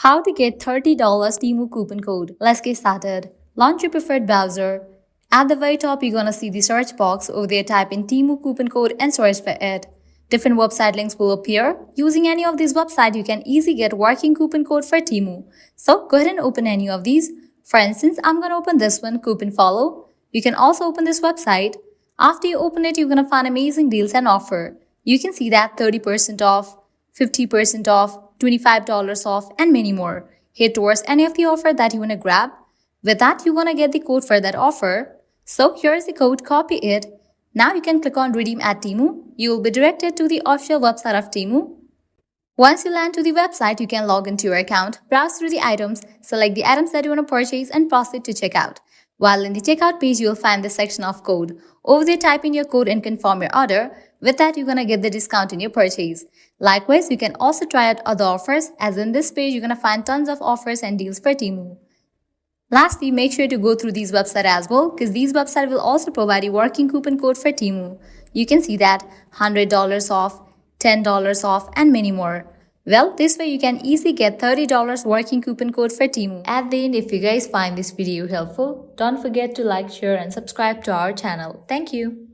How to get $30 Temu coupon code. Let's get started. Launch your preferred browser. At the very top, you're gonna see the search box. Over there, type in Temu coupon code and search for it. Different website links will appear. Using any of these websites, you can easily get working coupon code for Temu. So go ahead and open any of these. For instance, I'm gonna open this one, Coupon Follow. You can also open this website. After you open it, you're gonna find amazing deals and offer. You can see that 30% off, 50% off, $25 off, and many more. Hit towards any of the offer that you want to grab. With that, you're going to get the code for that offer. So here is the code, copy it. Now you can click on redeem at Temu. You will be directed to the official website of Temu. Once you land to the website, you can log into your account, browse through the items, select the items that you want to purchase, and proceed to checkout. While in the checkout page, you will find the section of code. Over there, type in your code and confirm your order. With that, you're going to get the discount in your purchase. Likewise, you can also try out other offers, as in this page, you're going to find tons of offers and deals for Temu. Lastly, make sure to go through these websites as well, because these websites will also provide you working coupon code for Temu. You can see that $100 off, $10 off, and many more. Well, this way you can easily get $30 working coupon code for Temu. At the end, if you guys find this video helpful, don't forget to like, share, and subscribe to our channel. Thank you.